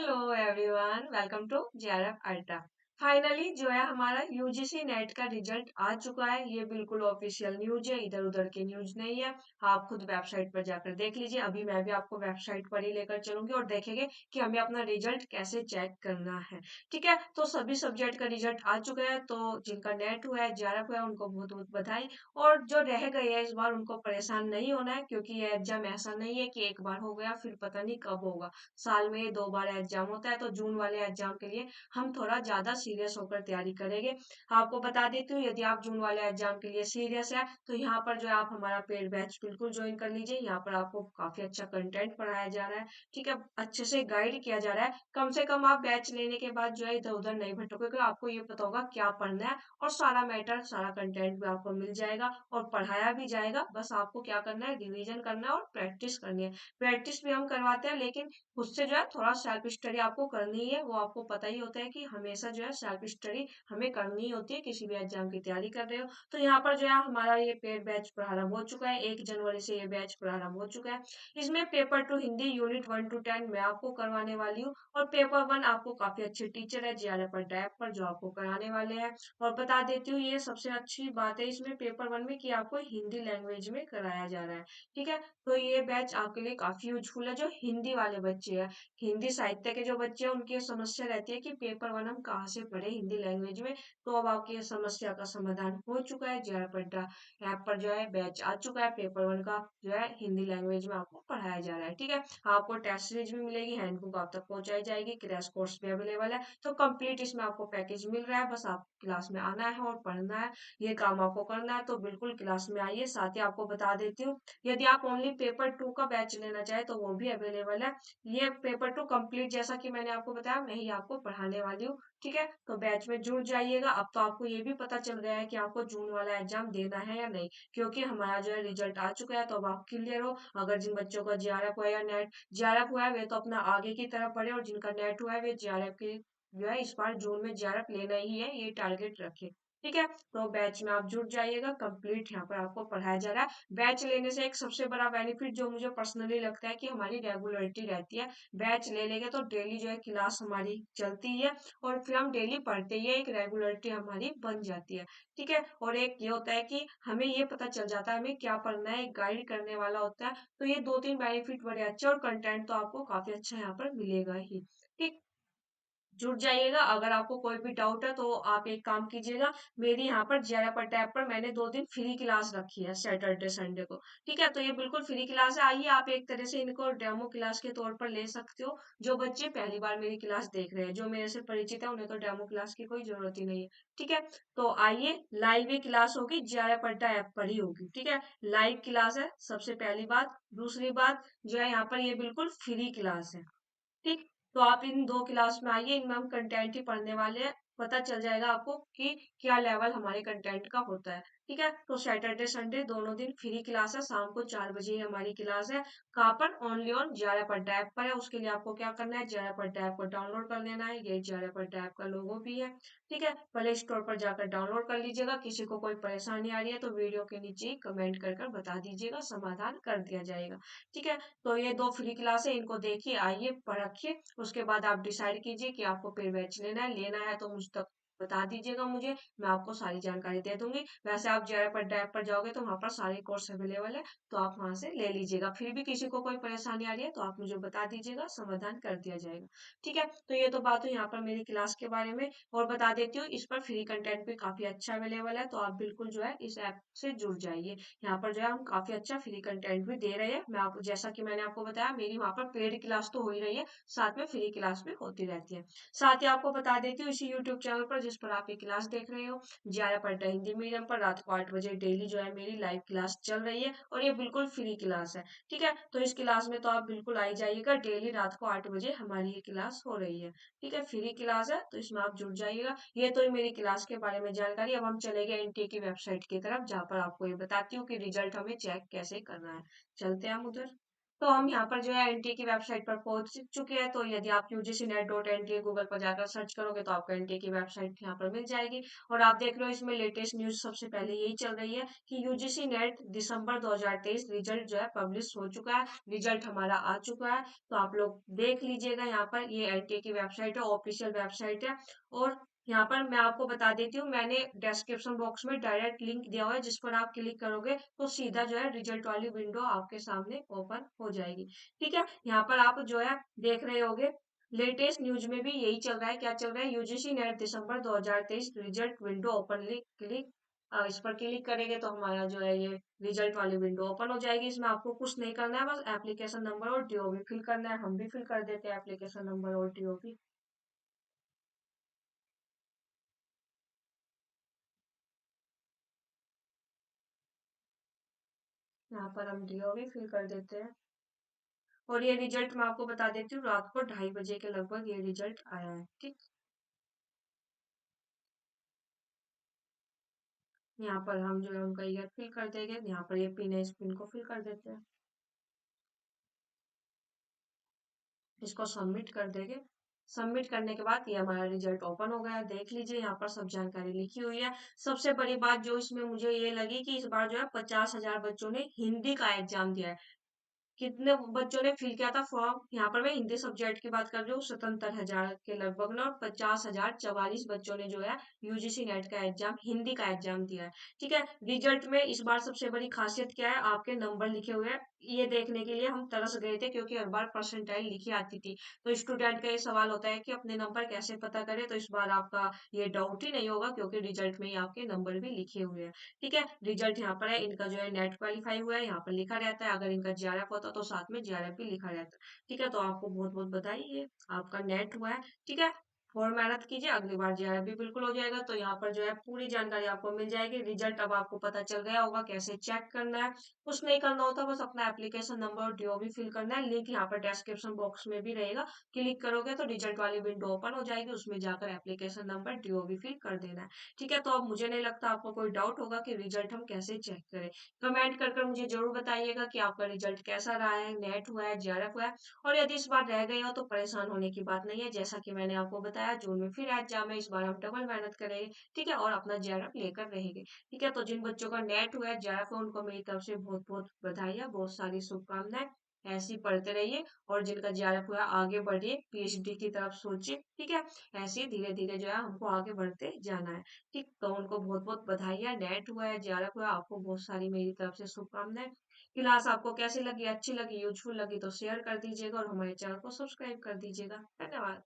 Hello everyone, welcome to JRF ultra. Finally जो है हमारा यूजीसी नेट का रिजल्ट आ चुका है। ये बिल्कुल ऑफिशियल न्यूज है, इधर उधर की न्यूज नहीं है। आप खुद वेबसाइट पर जाकर देख लीजिए। अभी मैं भी आपको वेबसाइट पर ही लेकर चलूंगी और देखेंगे कि हमें अपना रिजल्ट कैसे चेक करना है। ठीक है, तो सभी सब्जेक्ट का रिजल्ट आ चुका है। तो जिनका नेट हुआ है, जेआरएफ हुआ है, उनको बहुत बहुत बधाई। और जो रह गए हैं इस बार, उनको परेशान नहीं होना है, क्योंकि ये एग्जाम ऐसा नहीं है कि एक बार हो गया फिर पता नहीं कब होगा। साल में 2 बार एग्जाम होता है, तो जून वाले एग्जाम के लिए हम थोड़ा ज्यादा सीरियस होकर तैयारी करेंगे। आपको बता देती हूँ, यदि आप जून वाले एग्जाम के लिए सीरियस है तो यहाँ पर जो है आप हमारा पेड बैच बिल्कुल ज्वाइन कर लीजिए। यहाँ पर आपको काफी अच्छा कंटेंट पढ़ाया जा रहा है। ठीक है, अच्छे से गाइड किया जा रहा है। कम से कम आप बैच लेने के बाद जो है इधर उधर नहीं भटकोगे, क्योंकि आपको ये पता होगा क्या पढ़ना है और सारा मैटर सारा कंटेंट भी आपको मिल जाएगा और पढ़ाया भी जाएगा। बस आपको क्या करना है, रिवीजन करना है और प्रैक्टिस करनी है। प्रैक्टिस भी हम करवाते हैं, लेकिन उससे जो है थोड़ा सेल्फ स्टडी आपको करनी है। वो आपको पता ही होता है कि हमेशा जो है सेल्फ स्टडी हमें करनी ही होती है, किसी भी एग्जाम की तैयारी कर रहे हो। तो यहाँ पर जो है हमारा ये पेड बैच प्रारंभ हो चुका है। 1 जनवरी से ये बैच प्रारंभ हो चुका है। इसमें पेपर 2 हिंदी यूनिट 1 to 10 मैं आपको करवाने वाली हूँ, और पेपर 1 आपको काफी अच्छे टीचर है जेआरएफ पर टैब पर जो आपको कराने वाले हैं। और बता देती हूँ, ये सबसे अच्छी बात है इसमें पेपर 1 में कि आपको हिंदी लैंग्वेज में कराया जा रहा है। ठीक है, तो ये बैच आपके लिए काफी यूजफुल है। जो हिंदी वाले बच्चे हैं, हिंदी साहित्य के जो बच्चे हैं, उनकी ये समस्या रहती है कि पेपर 1 हम कहाँ से पढ़े हिंदी लैंग्वेज में। तो अब आपकी ये समस्या का समाधान हो चुका है। जेआर पड्डा ऐप पर जो है बैच आ चुका है। पेपर 1 का जो है हिंदी लैंग्वेज में आपको पढ़ाया जा रहा है। ठीक है, आपको टेस्ट सीरीज भी मिलेगी, हैंडबुक आप तक पहुंचाई जाएगी, क्रैश कोर्स भी अवेलेबल है। तो कंप्लीट इसमें आपको पैकेज मिल रहा है। बस आप क्लास में आना है और पढ़ना है, ये काम आपको करना है। तो बिल्कुल क्लास में आइए। साथ ही आपको बता देती हूँ, यदि आप ओनली पेपर 2 का बैच लेना चाहे तो वो भी अवेलेबल है। ये पेपर 2 कंप्लीट, जैसा कि मैंने आपको बताया, मैं ही आपको पढ़ाने वाली हूँ। ठीक है, तो बैच में जुड़ जाइएगा। अब तो आपको ये भी पता चल गया है कि आपको जून वाला एग्जाम देना है या नहीं, क्योंकि हमारा जो है रिजल्ट आ चुका है। तो अब आप क्लियर हो। अगर जिन बच्चों का जेआरएफ हुआ या नेट जेआरएफ हुआ है, वे तो अपना आगे की तरफ बढ़े, और जिनका नेट हुआ है वे जेआरएफ की जो है इस बार जून में जेआरएफ लेना ही है, ये टारगेट रखे। ठीक है, तो बैच में आप जुड़ जाइएगा। कंप्लीट यहाँ पर आपको पढ़ाया जा रहा है। बैच लेने से एक सबसे बड़ा बेनिफिट जो मुझे पर्सनली लगता है कि हमारी रेगुलरिटी रहती है। बैच ले लेंगे तो डेली जो है क्लास हमारी चलती है, और फिर हम डेली पढ़ते ही है, एक रेगुलरिटी हमारी बन जाती है। ठीक है, और एक ये होता है कि हमें ये पता चल जाता है हमें क्या पढ़ना है, एक गाइड करने वाला होता है। तो ये 2-3 बेनिफिट बड़े अच्छे, और कंटेंट तो आपको काफी अच्छा यहाँ पर मिलेगा ही। ठीक, जुड़ जाइएगा। अगर आपको कोई भी डाउट है तो आप एक काम कीजिएगा, मेरी यहाँ पर जेरा पर टैब पर मैंने 2 दिन फ्री क्लास रखी है, सैटरडे संडे को। ठीक है, तो ये बिल्कुल फ्री क्लास है। आइए, आप एक तरह से इनको डेमो क्लास के तौर पर ले सकते हो। जो बच्चे पहली बार मेरी क्लास देख रहे हैं, जो मेरे से परिचित है, उन्हें तो डेमो क्लास की कोई जरूरत ही नहीं है। ठीक है, तो आइए, लाइव ही क्लास होगी, जेरा पट्टा ऐप पर ही होगी। ठीक है, लाइव क्लास है, सबसे पहली बात। दूसरी बात जो है, यहाँ पर ये बिल्कुल फ्री क्लास है। ठीक, तो आप इन 2 क्लास में आइए, इनमें हम कंटेंट ही पढ़ने वाले हैं। पता चल जाएगा आपको कि क्या लेवल हमारे कंटेंट का होता है। ठीक है, तो सैटरडे संडे दोनों दिन फ्री क्लास है। शाम को 4 बजे ही हमारी क्लास है। कहाँ पर? ओनली ऑन जेआरए पड्डा ऐप पर है। उसके लिए आपको क्या करना है, जेआरए पड्डा ऐप को डाउनलोड कर लेना है। ये जेआरए पड्डा ऐप का लोगो भी है। ठीक है, प्ले स्टोर पर जाकर डाउनलोड कर लीजिएगा। किसी को कोई परेशानी आ रही है तो वीडियो के नीचे ही कमेंट कर बता दीजिएगा, समाधान कर दिया जाएगा। ठीक है, तो ये 2 फ्री क्लास है, इनको देखिए, आइए, परखिए। उसके बाद आप डिसाइड कीजिए कि आपको पेड बैच लेना है तो मुझ तक बता दीजिएगा मुझे। मैं आपको सारी जानकारी दे दूंगी। वैसे आप जेआरए पड्डा ऐप पर जाओगे तो वहां पर सारे कोर्स अवेलेबल है, तो आप वहां से ले लीजिएगा। फिर भी किसी को कोई परेशानी आ रही है तो आप मुझे बता दीजिएगा, समाधान कर दिया जाएगा। ठीक है, तो ये तो बात हुई यहाँ पर मेरी क्लास के बारे में। और बता देती हूँ, इस पर फ्री कंटेंट भी काफी अच्छा अवेलेबल है, तो आप बिल्कुल जो है इस ऐप से जुड़ जाइए। यहाँ पर जो है हम काफी अच्छा फ्री कंटेंट भी दे रहे हैं। मैं आपको, जैसा कि मैंने आपको बताया, मेरी वहां पर पेड क्लास तो हो ही रही है, साथ में फ्री क्लास भी होती रहती है। साथ ही आपको बता देती हूँ, इसी यूट्यूब चैनल पर जिस पर आप ये क्लास देख रहे हो, जेआरए पड्डा हिंदी मीडियम पर, रात को 8 बजे डेली जो है मेरी लाइव क्लास चल रही है, और ये बिल्कुल फ्री क्लास है। ठीक है, तो इस क्लास में तो आप बिल्कुल आई जाइएगा। डेली रात को 8 बजे हमारी ये क्लास हो रही है। ठीक है, फ्री क्लास है, तो इसमें आप जुड़ जाइएगा। ये तो मेरी क्लास के बारे में जानकारी। अब हम चले गए एनटीए की वेबसाइट की तरफ, जहाँ पर आपको ये बताती हूँ कि रिजल्ट हमें चेक कैसे करना है। चलते हैं हम उधर। तो हम यहाँ पर जो है एनटीए की वेबसाइट पर पहुंच चुके हैं। तो यदि आप ugcnet.nta गूगल पर जाकर सर्च करोगे तो आपको एनटीए की वेबसाइट यहाँ पर मिल जाएगी। और आप देख रहे हो इसमें लेटेस्ट न्यूज सबसे पहले यही चल रही है कि यूजीसी नेट दिसंबर 2023 रिजल्ट जो है पब्लिश हो चुका है। रिजल्ट हमारा आ चुका है। तो आप लोग देख लीजिएगा, यहाँ पर ये एनटीए की वेबसाइट है, ऑफिशियल वेबसाइट है। और यहाँ पर मैं आपको बता देती हूँ, मैंने डिस्क्रिप्शन बॉक्स में डायरेक्ट लिंक दिया हुआ है, जिस पर आप क्लिक करोगे तो सीधा जो है रिजल्ट वाली विंडो आपके सामने ओपन हो जाएगी। ठीक है, यहाँ पर आप जो है देख रहे होगे लेटेस्ट न्यूज में भी यही चल रहा है। क्या चल रहा है? यूजीसी नेट दिसंबर 2023 रिजल्ट विंडो ओपन क्लिक, इस पर क्लिक करेंगे तो हमारा जो है ये रिजल्ट वाली विंडो ओपन हो जाएगी। इसमें आपको कुछ नहीं करना है, बस एप्लीकेशन नंबर और डीओबी फिल करना है। हम भी फिल कर देते हैं एप्लीकेशन नंबर और डीओबी। यहाँ पर हम डीओबी फिल कर देते हैं। और ये रिजल्ट मैं आपको बता देती हूँ, रात को 2:30 बजे के लगभग ये रिजल्ट आया है। ठीक, यहाँ पर हम जो है उनका ईयर फिल कर देंगे। यहाँ पर ये पिन है, इस पिन को फिल कर देते हैं। इसको सबमिट कर देंगे। सबमिट करने के बाद ये हमारा रिजल्ट ओपन हो गया। देख लीजिए यहाँ पर सब जानकारी लिखी हुई है। सबसे बड़ी बात जो इसमें मुझे ये लगी कि इस बार जो है 50,000 बच्चों ने हिंदी का एग्जाम दिया है। कितने बच्चों ने फिल किया था फॉर्म? यहाँ पर मैं हिंदी सब्जेक्ट की बात कर रही हूँ, 77,000 के लगभग ना, और 50,044 बच्चों ने जो है यूजीसी नेट का एग्जाम, हिंदी का एग्जाम दिया है। ठीक है, रिजल्ट में इस बार सबसे बड़ी खासियत क्या है? आपके नंबर लिखे हुए हैं। ये देखने के लिए हम तरस गए थे, क्योंकि हर बार परसेंटाइल लिखी आती थी। तो स्टूडेंट का ये सवाल होता है कि अपने नंबर कैसे पता करें। तो इस बार आपका ये डाउट ही नहीं होगा, क्योंकि रिजल्ट में ही आपके नंबर भी लिखे हुए हैं। ठीक है, रिजल्ट यहाँ पर है, इनका जो है नेट क्वालिफाई हुआ है, यहाँ पर लिखा रहता है। अगर इनका जीआरएफ होता तो साथ में जीआरएफ भी लिखा रहता। ठीक है, तो आपको बहुत बहुत बधाई, ये आपका नेट हुआ है। ठीक है, और मेहनत कीजिए, अगली बार जीआरएफ भी बिल्कुल हो जाएगा। तो यहाँ पर जो है पूरी जानकारी आपको मिल जाएगी। रिजल्ट अब आपको पता चल गया होगा कैसे चेक करना है। कुछ नहीं करना होता, बस अपना एप्लीकेशन नंबर और डीओबी फिल करना है। लिंक यहाँ पर डिस्क्रिप्शन बॉक्स में भी रहेगा। क्लिक करोगे तो रिजल्ट वाली विंडो ओपन हो जाएगी, उसमें जाकर एप्लीकेशन नंबर डीओबी फिल कर देना है। ठीक है, तो अब मुझे नहीं लगता आपको कोई डाउट होगा कि रिजल्ट हम कैसे चेक करें। कमेंट कर मुझे जरूर बताइएगा कि आपका रिजल्ट कैसा रहा है, नेट हुआ है, जेआरएफ हुआ है। और यदि इस बार रह गए हो तो परेशान होने की बात नहीं है। जैसा कि मैंने आपको बताया, जून में फिर एग्जाम है, इस बार हम डबल मेहनत करेंगे। ठीक है, और अपना जेआरएफ लेकर रहेंगे। ठीक है, तो जिन बच्चों का नेट हुआ है, जेआरएफ है, उनको मेरी तरफ से बहुत बहुत बधाई, बहुत सारी शुभकामनाएं। ऐसे ही पढ़ते रहिए, और जिनका जेआरएफ हुआ है आगे बढ़िए, पीएचडी की तरफ सोचिए। ठीक है, ऐसे ही धीरे धीरे जो है हमको आगे बढ़ते जाना है। ठीक, तो उनको बहुत बहुत बधाई, नेट हुआ है, जेआरएफ हुआ है, आपको बहुत सारी मेरी तरफ से शुभकामनाएं। क्लास आपको कैसी लगी? अच्छी लगी, यूजफुल लगी तो शेयर कर दीजिएगा, और हमारे चैनल को सब्सक्राइब कर दीजिएगा। धन्यवाद।